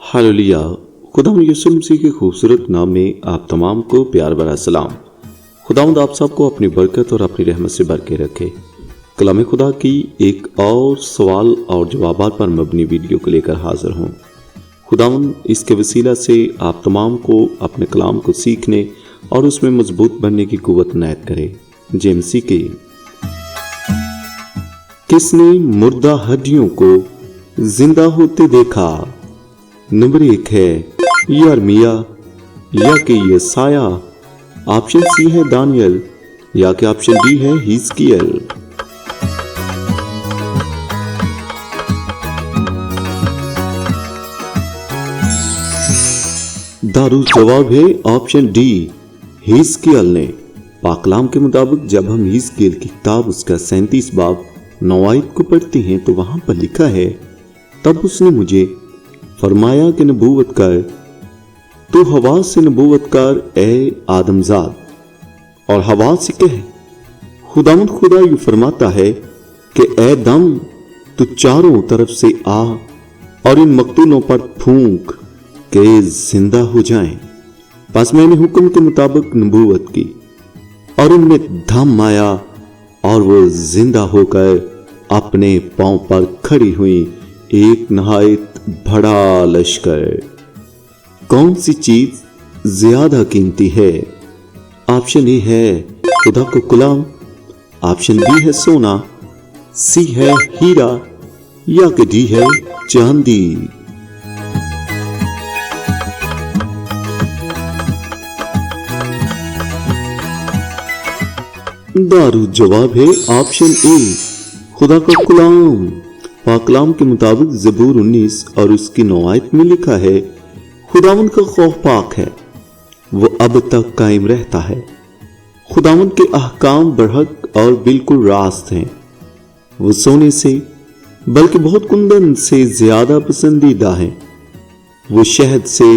Hallelujah. खुदावंद यीशु मसीह के खूबसूरत नाम में आप तमाम को प्यार भरा सलाम। खुदावंद आप सबको अपनी बरकत और अपनी रहमत से भर के रखे। कलाम खुदा की एक और सवाल और जवाबात पर मबनी वीडियो को लेकर हाजिर हूँ। खुदावंद इसके वसीला से आप तमाम को अपने कलाम को सीखने और उसमें मजबूत बनने की कुव्वत इनायत करे। जेमसी के किसने मुर्दा हड्डियों को जिंदा होते देखा? नंबर 1 है यिर्मयाह या कि यशाया, ऑप्शन सी है दानियल या कि ऑप्शन डी है हिजकियल। दारुस जवाब है ऑप्शन डी हिजकियल ने। पाकलाम के मुताबिक जब हम हिजकियल की किताब उसका 37 बाब 9 आयत को पढ़ते हैं तो वहां पर लिखा है, तब उसने मुझे फरमाया कि नबूवत कर, तो हवा से नबूवत कर ए आदमजाद, और हवा से कह, खुदावंद खुदा यूं फरमाता है कि ए दम तू चारों तरफ से आ और इन मकतूलों पर फूंक के जिंदा हो जाएं। बस मैंने हुक्म के मुताबिक नबूवत की और उनमें दम आया और वो जिंदा होकर अपने पांव पर खड़ी हुई, एक नहायत बड़ा लश्कर। कौन सी चीज ज्यादा कीमती है? ऑप्शन ए है खुदा को गुलाम, ऑप्शन बी है सोना, सी है हीरा या कि डी है चांदी। दारू जवाब है ऑप्शन ए खुदा का गुलाम। पाकलाम के मुताबिक ज़बूर 19 और उसकी 9 आयत में लिखा है, खुदावंद का खौफ पाक है, वो अब तक कायम रहता है। खुदावंद के अहकाम बरहक और बिल्कुल रास्त हैं। वो सोने से बल्कि बहुत कुंदन से ज्यादा पसंदीदा हैं। वो शहद से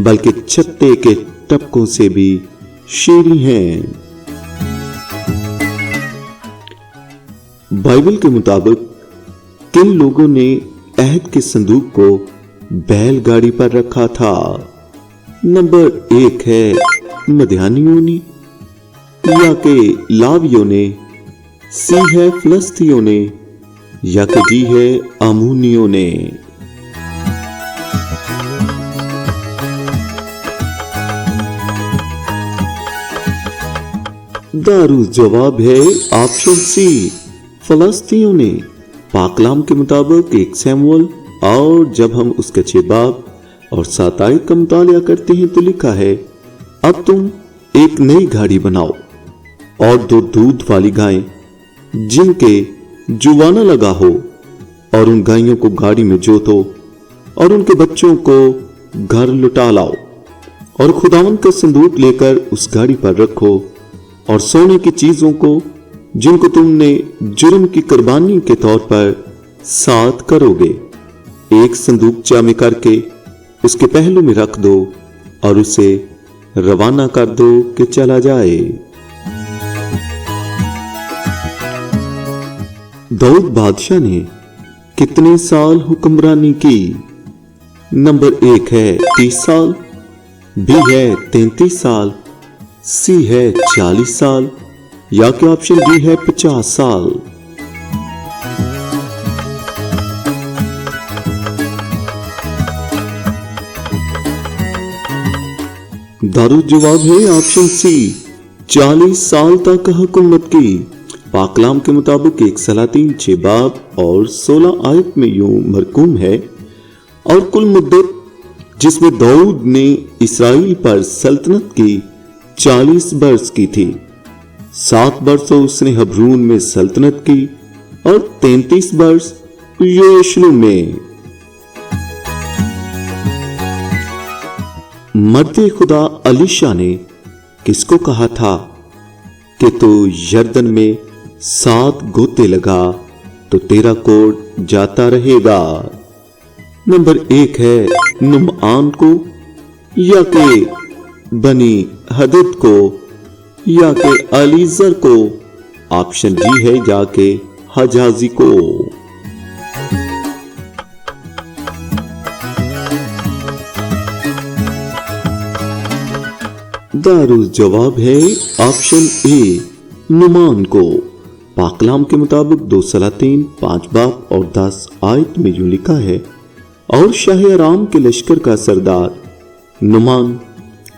बल्कि छत्ते के टपकों से भी शीरी हैं। बाइबल के मुताबिक किन लोगों ने अहद के संदूक को बैलगाड़ी पर रखा था? नंबर 1 है मदियानियों ने या कि लावियों ने, सी है फिलिस्तियों ने या कि डी है अमूनियों ने। दारू जवाब है ऑप्शन सी फिलिस्तियों ने। पाकलाम के मुताबिक 1 शमूएल और जब हम उसके 6 बाब और 7 आयत का मुतालिया करते हैं तो लिखा है, अब तुम एक नई गाड़ी बनाओ और 2 दूध वाली गायें जिनके जुवाना लगा हो, और उन गायों को गाड़ी में जोतो और उनके बच्चों को घर लुटा लाओ, और खुदावंद का संदूक लेकर उस गाड़ी पर रखो, और सोने की चीजों को जिनको तुमने जुर्म की कुर्बानी के तौर पर साथ करोगे, एक संदूकचा में करके उसके पहलू में रख दो और उसे रवाना कर दो कि चला जाए। दाऊद बादशाह ने कितने साल हुक्मरानी की? नंबर 1 है 30 साल, बी है 33 साल, सी है 40 साल या कि ऑप्शन डी है 50 साल। दारू जवाब है ऑप्शन सी 40 साल तक हुकूमत की। पाकलाम के मुताबिक 1 सलातीन 6 बाब और 16 आयत में यूं मरकूम है, और कुल मुद्दत जिसमें दाऊद ने इस्राएल पर सल्तनत की 40 बरस की थी। 7 बरसों उसने हबरून में सल्तनत की और 33 बरस यरूशलेम में। मर्दे खुदा अलीशा ने किसको कहा था कि तू यर्दन में 7 गोते लगा तो तेरा कोट जाता रहेगा? नंबर 1 है नुमान को या कि बनी हदद को या कि अलीजर को ऑप्शन डी है जाके हजाजी को। दारुस जवाब है ऑप्शन ए नुमान को। पाकलाम के मुताबिक 2 सलातीन 5 बाब और 10 आयत में यूं लिखा है, और शाह आराम के लश्कर का सरदार नुमान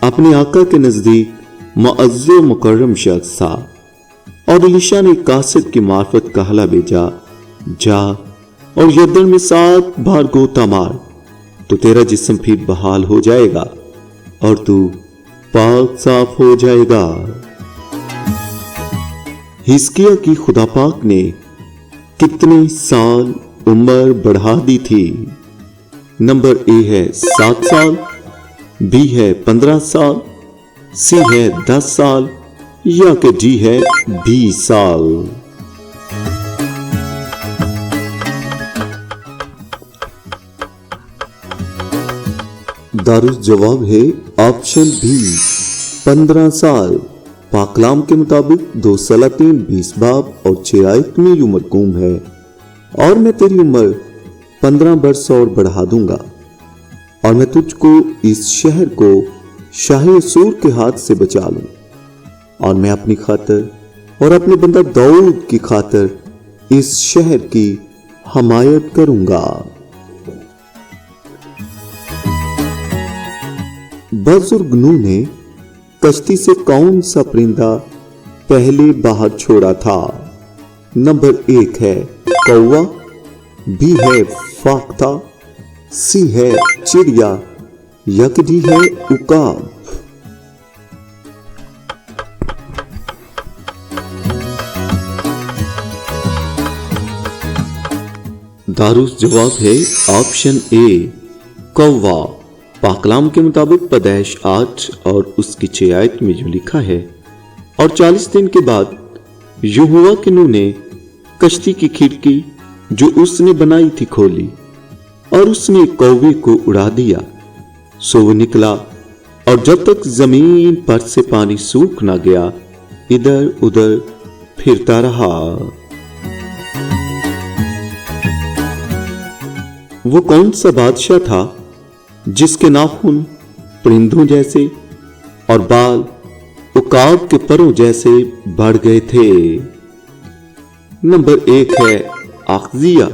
अपने आका के नजदीक मुअज़्ज़ज़ मुकर्रम शख्स था, और अलीशा ने कासिद की मार्फत कहला भेजा, जा और यर्दन में 7 बार गोता मार तो तेरा जिस्म फिर बहाल हो जाएगा और तू पाक साफ हो जाएगा। हिजकिय्याह की खुदा पाक ने कितने साल उम्र बढ़ा दी थी? नंबर ए है 7 साल, बी है 15 साल, सी है 10 साल या कि डी है 20 साल। दारुस जवाब है ऑप्शन बी 15 साल। पाकलाम के मुताबिक 2 सलातीन 20 बाब और 6 आयत में यूं मरकूम है, और मैं तेरी उम्र 15 बरस और बढ़ा दूंगा, और मैं तुझको इस शहर को शाह असूर के हाथ से बचा लूं, और मैं अपनी खातिर और अपने बंदा दाऊद की खातिर इस शहर की हमायत करूंगा। बुजुर्ग नूह ने कश्ती से कौन सा परिंदा पहले बाहर छोड़ा था? नंबर 1 है कौवा, बी है फाख्ता, सी है चिड़िया या कि डी है उकाब। दारुस जवाब है ऑप्शन ए कौवा। पाकलाम के मुताबिक पैदाइश 8 और उसकी 6 आयत में जो लिखा है, और 40 दिन के बाद यूं हुआ कि नूह ने कश्ती की खिड़की जो उसने बनाई थी खोली, और उसने कौवे को उड़ा दिया, सो वो निकला, और जब तक जमीन पर से पानी सूख ना गया इधर उधर फिरता रहा। वो कौन सा बादशाह था जिसके नाखून परिंदों जैसे और बाल उकाब के परों जैसे बढ़ गए थे? नंबर 1 है आखजिया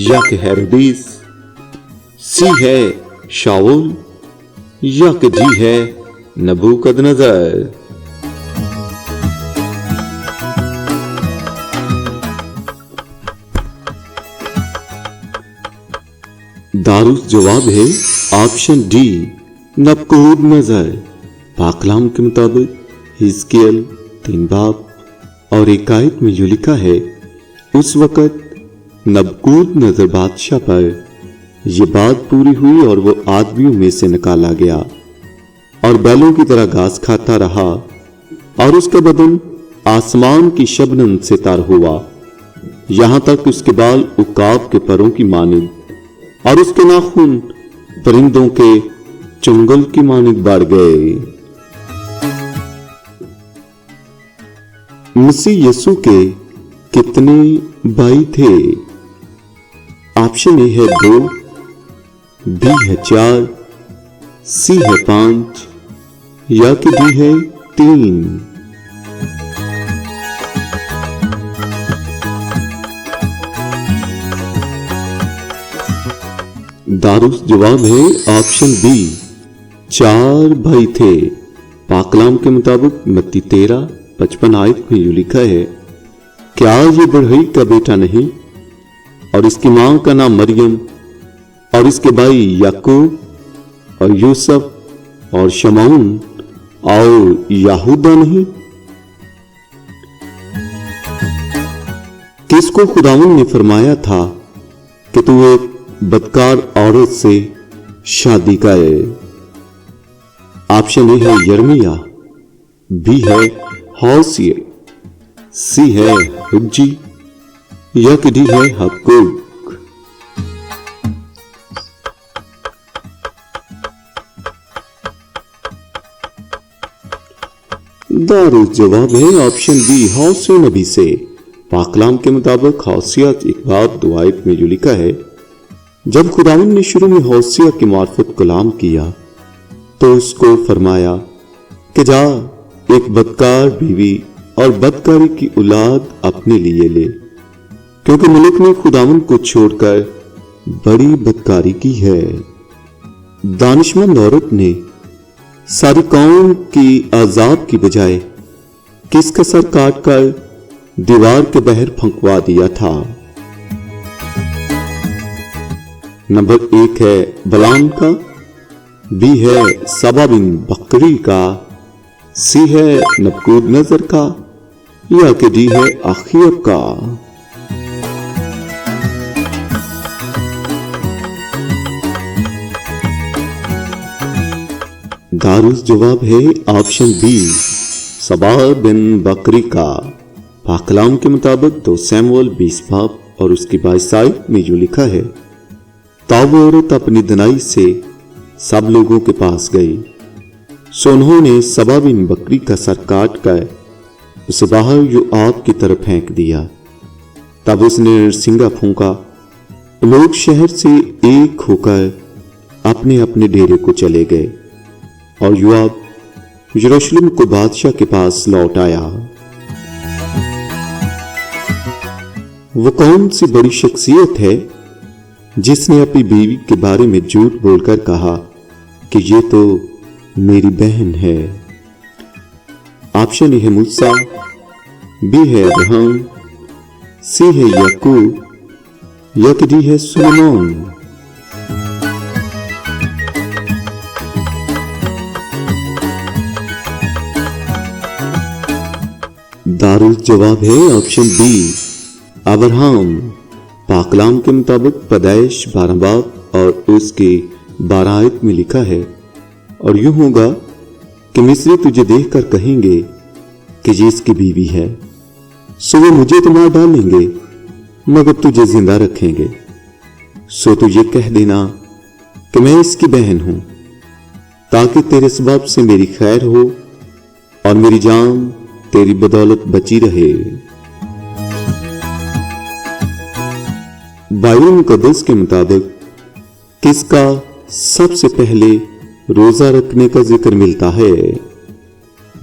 या कि हेरोदिस, सी है शाऊल या कि डी है नबूकदनजर। दारुस जवाब है ऑप्शन डी नबूकदनजर। पाकलाम के मुताबिक हिजकिय्याह 3 बाब और 1 आयत में यूं लिखा है, उस वक़्त नबूकदनजर बादशाह पर यह बात पूरी हुई और वो आदमियों में से निकाला गया और बैलों की तरह घास खाता रहा, और उसका बदन आसमान की शबनम से तर हुआ, यहां तक उसके बाल उकाब के परों की मानिंद और उसके नाखून परिंदों के चंगल की मानिंद बढ़ गए। मसीह यीशु के कितने भाई थे? ऑप्शन ए है 2, बी है 4, सी है 5 या कि डी है 3। दारुस जवाब है ऑप्शन बी 4 भाई थे। पाकलाम के मुताबिक मत्ती 13:55 आयत में यूं लिखा है, क्या ये बढ़ई का बेटा नहीं, और इसकी मां का नाम मरियम और इसके भाई याकूब और यूसुफ और शमौन और यहूदा नहीं? किसको खुदावंद ने फरमाया था कि तू एक बदकार औरत से शादी करे? ऑप्शन ए है यर्मिया, बी है होसिया, सी है हुज्जी या कि डी है हक्कूक। दारुस जवाब है ऑप्शन बी हौसिया नबी से। पाकलाम के मुताबिक हौसिया एक बाब 2 आयत में जो लिखा है, जब खुदावंद ने शुरू में हौसिया की मार्फत कलाम किया तो उसको फरमाया कि जा एक बदकार बीवी और बदकारी की औलाद अपने लिए ले, क्योंकि मलिक ने खुदावंद को छोड़कर बड़ी बदकारी की है। दानिशमंद औरत ने सारी कौम की आजाब की बजाय किसका सर काट कर दीवार के बहर फंकवा दिया था? नंबर 1 है बलाम का, बी है सबा बिन बकरी का, सी है नबूकदनेस्सर का, या कि डी है अखीब का। दारुस जवाब है ऑप्शन बी सबा बिन बकरी का। पाकलाम के मुताबिक 2 सैमुअल 20 बाब और उसकी 22 आयत में जो लिखा है, तब वो औरत अपनी दनाई से सब लोगों के पास गई, सो उन्होंने सबा बिन बकरी का सर काट कर उसे बाहर योआब की तरफ फेंक दिया। तब उसने नरसिंगा फूंका, लोग शहर से एक होकर अपने अपने डेरे को चले गए और योआब यरूशलेम को बादशाह के पास लौट आया। वो कौन सी बड़ी शख्सियत है जिसने अपनी बीवी के बारे में झूठ बोलकर कहा कि ये तो मेरी बहन है? ऑप्शन ए है मूसा, बी है अब्राहम, सी है याकूब, या कि डी है सुलेमान। दारुस जवाब है ऑप्शन बी अब्राहम। पाकलाम के मुताबिक पैदाइश 12 बाब और उसके 12 आयत में लिखा है, और यूं होगा कि मिस्री तुझे देखकर कहेंगे कि ये इसकी बीवी है, सो वो मुझे तो मार डालेंगे मगर तुझे जिंदा रखेंगे, सो तू ये कह देना कि मैं इसकी बहन हूं, ताकि तेरे सबब से मेरी खैर हो और मेरी जान तेरी बदौलत बची रहे। बाइबल मुकद्दस के मुताबिक किसका सबसे पहले रोजा रखने का जिक्र मिलता है?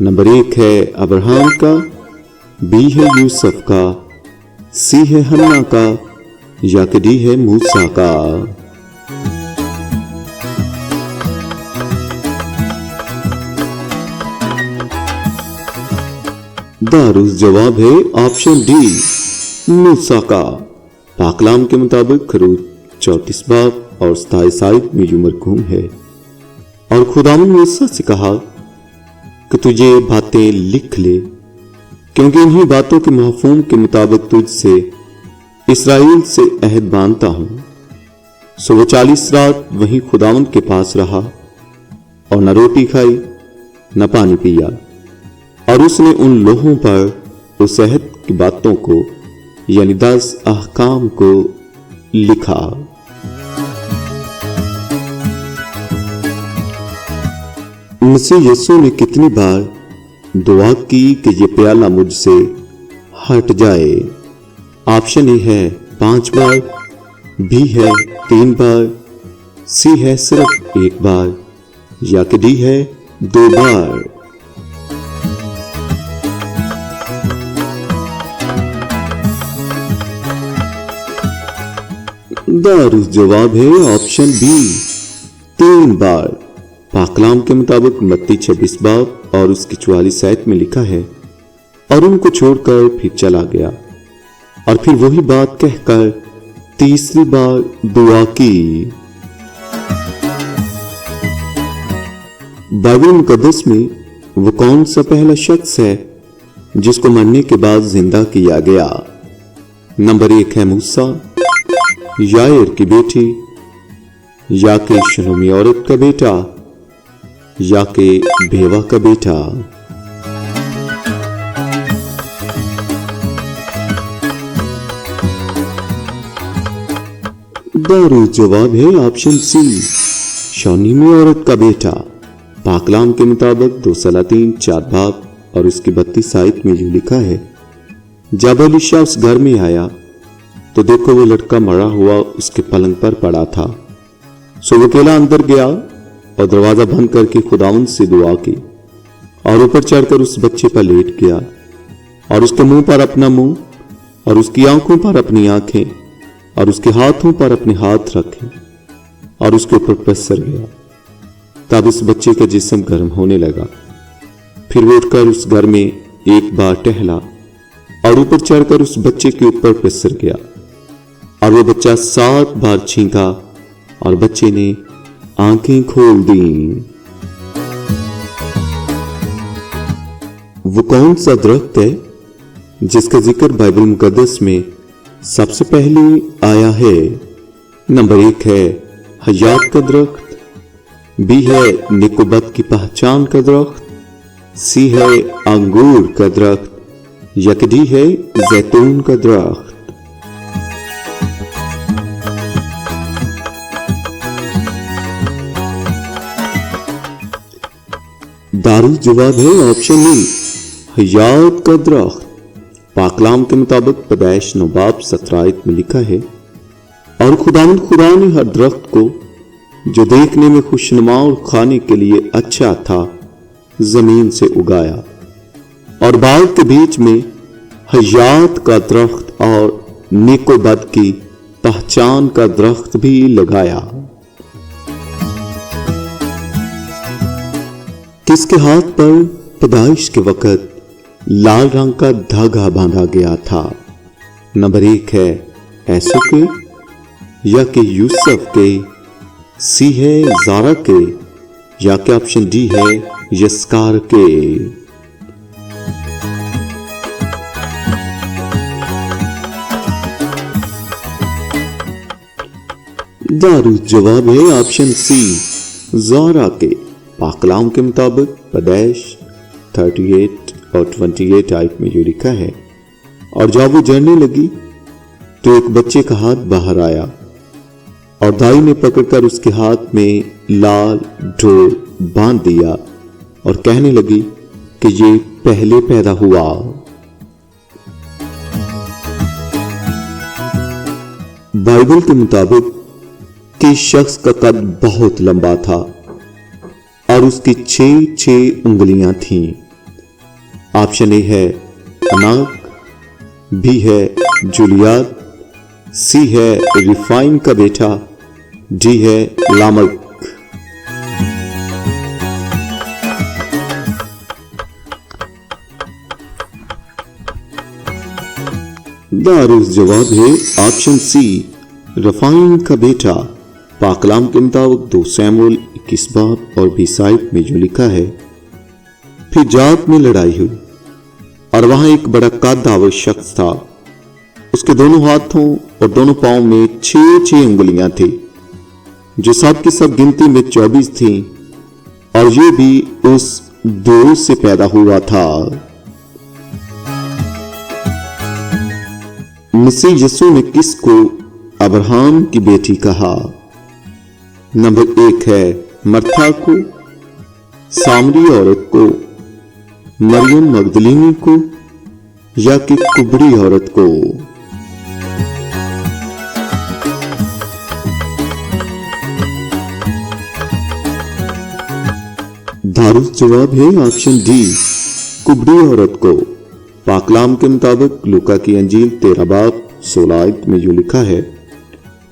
नंबर 1 है अब्राहम का, बी है यूसुफ का, सी है हन्ना का, या कि डी है मूसा का। दारुस जवाब है ऑप्शन डी मूसा का। पाकलाम के मुताबिक खरूज 34 बाब और 27 आयत में यूं मरकूम है, और खुदावंद ने मूसा से कहा कि तुझे बातें लिख ले, क्योंकि इन्हीं बातों के महफूम के मुताबिक तुझसे इस्राएल से अहद बांधता हूं। सो वो 40 रात वहीं खुदावंद के पास रहा और न रोटी खाई न पानी पिया, और उसने उन लोगों पर उस अहद की बातों को यानी 10 अहकाम को लिखा। मसीह यीशु ने कितनी बार दुआ की कि ये प्याला मुझसे हट जाए? ऑप्शन ए है 5 बार, बी है 3 बार, सी है सिर्फ 1 बार, या कि डी है 2 बार। दारुस जवाब है ऑप्शन बी 3 बार। पाकलाम के मुताबिक मत्ती 26 बाब और उसकी 44 आयत में लिखा है, और उनको छोड़कर फिर चला गया और फिर वही बात कहकर तीसरी बार दुआ की। बाइबल मुकद्दस में वो कौन सा पहला शख्स है जिसको मरने के बाद जिंदा किया गया? नंबर 1 है मूसा, यायर की बेटी, या के शलोमी औरत का बेटा, या के भेवा का बेटा। दारुस जवाब है ऑप्शन सी शलोमी औरत का बेटा। पाकलाम के मुताबिक 2 सलातीन 4 बाब और उसकी 32 आयत में यूं लिखा है, जब एलीशा उस घर में आया तो देखो वो लड़का मरा हुआ उसके पलंग पर पड़ा था। सो वो अकेला अंदर गया और दरवाजा बंद करके खुदावंद से दुआ की और ऊपर चढ़कर उस बच्चे पर लेट गया और उसके मुंह पर अपना मुंह और उसकी आंखों पर अपनी आंखें और उसके हाथों पर अपने हाथ रखे और उसके ऊपर पसर गया। तब उस बच्चे का जिस्म गर्म होने लगा। फिर वो उठकर उस घर में एक बार टहला और ऊपर चढ़कर उस बच्चे के ऊपर पसर गया और वो बच्चा 7 बार छींका और बच्चे ने आंखें खोल दी। वो कौन सा दरख्त है जिसका जिक्र बाइबल मुकद्दस में सबसे पहले आया है? नंबर 1 है हयात का दरख्त, बी है निकोबत की पहचान का दरख्त, सी है अंगूर का दरख्त या डी है जैतून का दरख्त। दारुल जवाब है ऑप्शन ए हयात का दरख्त। पाकलाम के मुताबिक पैदाइश 9 बाब 17 आयत में लिखा है, और खुदा ने हर दरख्त को जो देखने में खुशनुमा और खाने के लिए अच्छा था जमीन से उगाया और बाग के बीच में हयात का दरख्त और निकोबत की पहचान का दरख्त भी लगाया। किसके हाथ पर पैदाइश के वक्त लाल रंग का धागा बांधा गया था? नंबर 1 है ऐसो के या कि यूसुफ के, सी है जारा के या कि ऑप्शन डी है यस्कार के। दारू जवाब है ऑप्शन सी जारा के। पाकलाम के मुताबिक पैदाइश 38 और 28 आयत में जो लिखा है, और जब वो जड़ने लगी तो एक बच्चे का हाथ बाहर आया और दाई ने पकड़कर उसके हाथ में लाल डोर बांध दिया और कहने लगी कि ये पहले पैदा हुआ। बाइबल के मुताबिक कि शख्स का कद बहुत लंबा था और उसकी 6 उंगलियां थीं। ऑप्शन ए है अनाक, बी है जुलियात, सी है रिफाइन का बेटा, डी है लामक। दारुस जवाब है ऑप्शन सी रफाइन का बेटा। पाकलाम के मुताबिक 2 सैमुएल 21 बाब और 20 आयत में जो लिखा है, फिर जात में लड़ाई हुई और वहां एक बड़ा कद्दावर शख्स था। उसके दोनों हाथों और दोनों पांव में 6 उंगलियां थी जो सब की सब गिनती में 24 थी, और ये भी उस दो से पैदा हुआ था। मसीह यीशु ने किसको अब्राहम की बेटी कहा? नंबर 1 है मर्था को, सामरी औरत को, मरियम मगदलीनी को या कि कुबड़ी औरत को। दारुस जवाब है ऑप्शन डी कुबड़ी औरत को। पाकलाम के मुताबिक लूका की अंजील 13 बाब 16 आयत में जो लिखा है,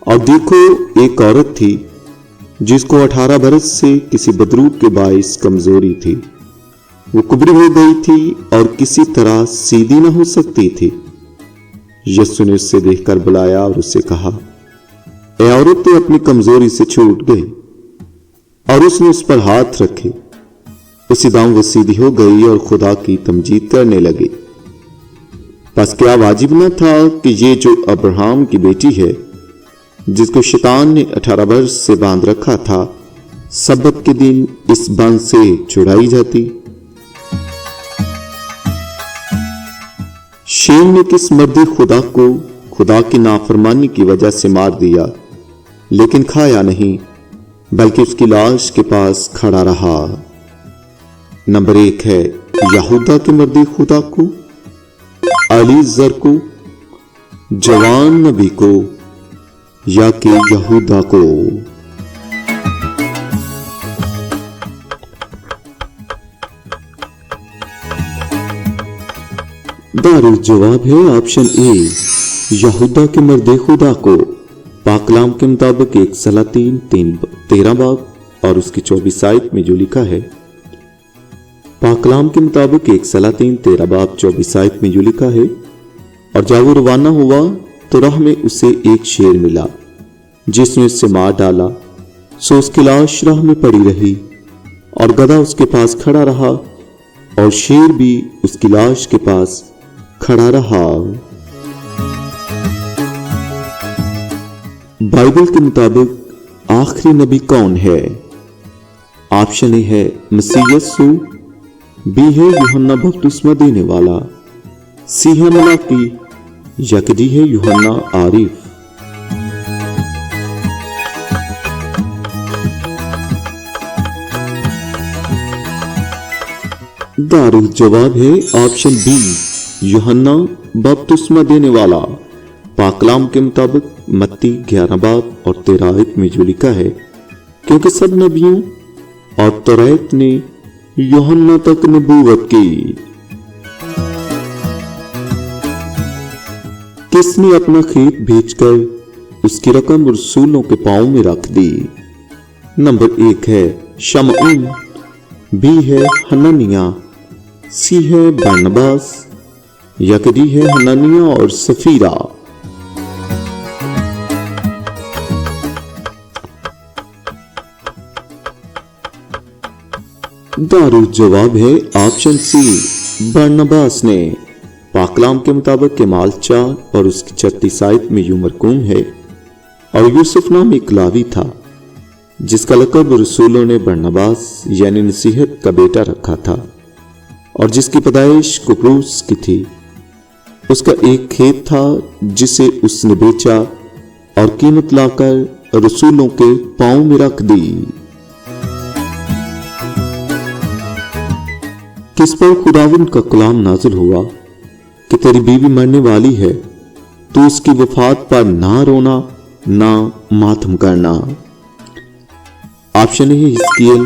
और देखो एक औरत थी जिसको 18 बरस से किसी बदरूप के बाइस कमजोरी थी। वो कुबड़ी हो गई थी और किसी तरह सीधी न हो सकती थी। यीशु ने उससे देखकर बुलाया और उससे कहा, ए औरत, तो अपनी कमजोरी से छूट गई। और उसने उस पर हाथ रखे। उसी दाम वो सीधी हो गई और खुदा की तमजीद करने लगी। बस क्या वाजिब न था कि ये जो अब्राहम की बेटी है, जिसको शैतान ने 18 वर्ष से बांध रखा था, सब्बत के दिन इस बंध से छुड़ाई जाती? शेम ने किस मर्द खुदा को खुदा की नाफरमानी की वजह से मार दिया, लेकिन खाया नहीं, बल्कि उसकी लाश के पास खड़ा रहा? नंबर 1 है यहूदा के मर्द खुदा को, अली जर को, जवान नबी को या कि यहूदा को? दारुल जवाब है ऑप्शन ए, यहूदा के मर्द खुदा को। पाकलाम के मुताबिक 1 सलातीन 13 बाब और उसकी 24 आयत में जो लिखा है, पाकलाम के मुताबिक 1 सलातीन 13 बाब 24 आयत में जो लिखा है, और जब वो रवाना हुआ तो राह में उसे एक शेर मिला जिसने उससे मार डाला, सो उसकी लाश राह में पड़ी रही और गधा उसके पास खड़ा रहा और शेर भी उसकी लाश के पास खड़ा रहा। बाइबल के मुताबिक आखिरी नबी कौन है? ऑप्शन ए है मसीह यीशु, बी है यूहन्ना बपतिस्मा देने वाला, सी है मलाकी, या डी है यूहन्ना आरिफ। दारुल जवाब है ऑप्शन बी, यूहन्ना बपतिस्मा देने वाला। पाकलाम के मुताबिक मत्ती 11 बाब और 13 आयत में जो लिखा है, क्योंकि सब नबियों और तौरात ने यूहन्ना तक नबूवत की। किसने अपना खेत बेचकर उसकी रकम रसूलों के पांव में रख दी? नंबर 1 है शमऊन, बी है हननिया, सी है बरनबास, या डी है हननिया और सफीरा। दारुल जवाब है ऑप्शन सी, बरनबास ने। पाकलाम के मुताबिक केमाल 4 और उसकी 36 आयत में यूं मरकूम है, और यूसुफ नाम एक लावी था जिसका लकब रसूलों ने बरनबास यानी नसीहत का बेटा रखा था, और जिसकी पैदाइश कुप्रूस की थी। उसका एक खेत था जिसे उसने बेचा और कीमत लाकर रसूलों के पांव में रख दी। किस पर खुदावंद का कलाम नाजिल हुआ कि तेरी बीवी मरने वाली है, तो उसकी वफात पर ना रोना ना मातम करना? ऑप्शन ए है हिजकिय्याल,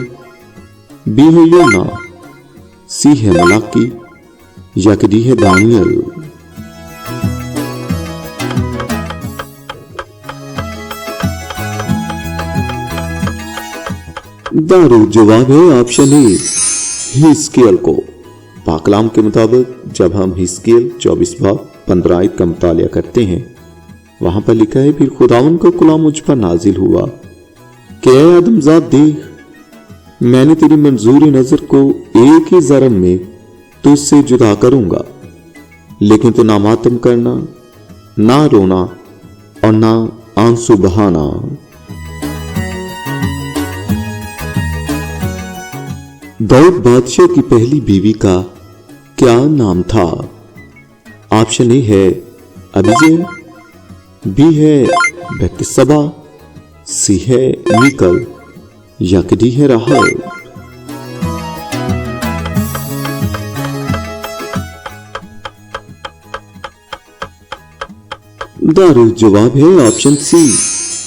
बी है योना, सी है मलाकी, या डी है दानियल। दारुल जवाब है ऑप्शन ए, हिजकिय्याल को। पाकलाम के मुताबिक जब हम हिजकिय्याल 24 बाब 15 आयत का मुतालिया करते हैं, वहां पर लिखा है, फिर खुदावंद का कलाम मुझ पर नाजिल हुआ कि ऐ आदमजाद देख, मैंने तेरी मंजूरी नजर को एक ही ज़रम में तुझसे जुदा करूंगा, लेकिन तो ना मातम करना, ना रोना और ना आंसू बहाना। दाऊद बादशाह की पहली बीवी का क्या नाम था? ऑप्शन ए है अबीजेल, बी है बेतसबा, सी है मीकल, या डी है राहब। दारुल जवाब है ऑप्शन सी,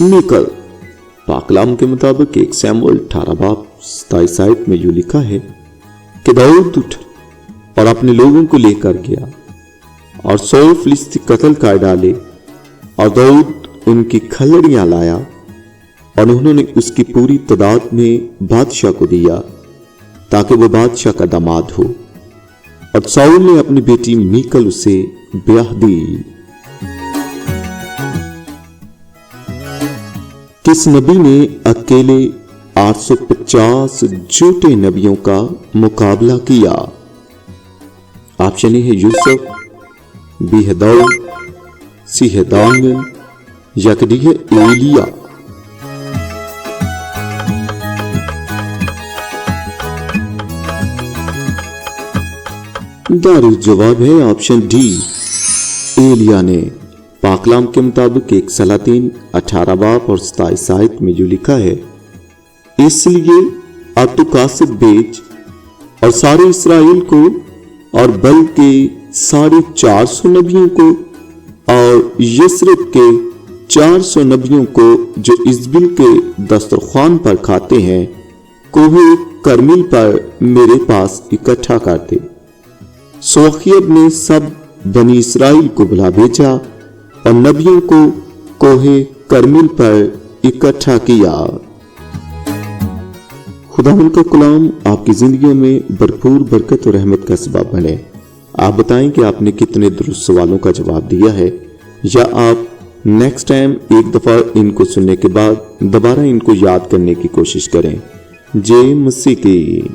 मीकल। पाकलाम के मुताबिक 1 शमूएल 18 बाब 27 आयत में यूं लिखा है कि दाऊद उठ और अपने लोगों को लेकर गया और 100 फिलिस्ती कत्ल कर डाले, और दाऊद उनकी खलड़ियां लाया और उन्होंने उसकी पूरी तादाद में बादशाह को दिया ताकि वो बादशाह का दामाद हो, और साउल ने अपनी बेटी मीकल उसे ब्याह दी। किस नबी ने अकेले 850 झूठे नबियों का मुकाबला किया? ऑप्शन ए है यूसुफ, बी है दाऊद, सी है दानियल, या डी है एलिया। दारुल जवाब है ऑप्शन डी, एलिया ने। पाकलाम के मुताबिक 1 सलातीन 18 बाब और 27 आयत में जो लिखा है, इसलिए अब तू कासिब बेच और सारे इसराइल को और बल्कि 450 नबियों को और यस्रिब के 400 नबियों को जो इज़बिल के दस्तरख्वान पर खाते हैं कोहे करमिल पर मेरे पास इकट्ठा कर दे। सो अखीब ने सब बनी इसराइल को बुला भेजा और नबियों को कोहे करमिल पर इकट्ठा किया। खुदावंद का कलाम आपकी जिंदगी में भरपूर बरकत और रहमत का सबब बने। आप बताएं कि आपने कितने दुरुस्त सवालों का जवाब दिया है, या आप नेक्स्ट टाइम एक दफा इनको सुनने के बाद दोबारा इनको याद करने की कोशिश करें। जय मसीह की।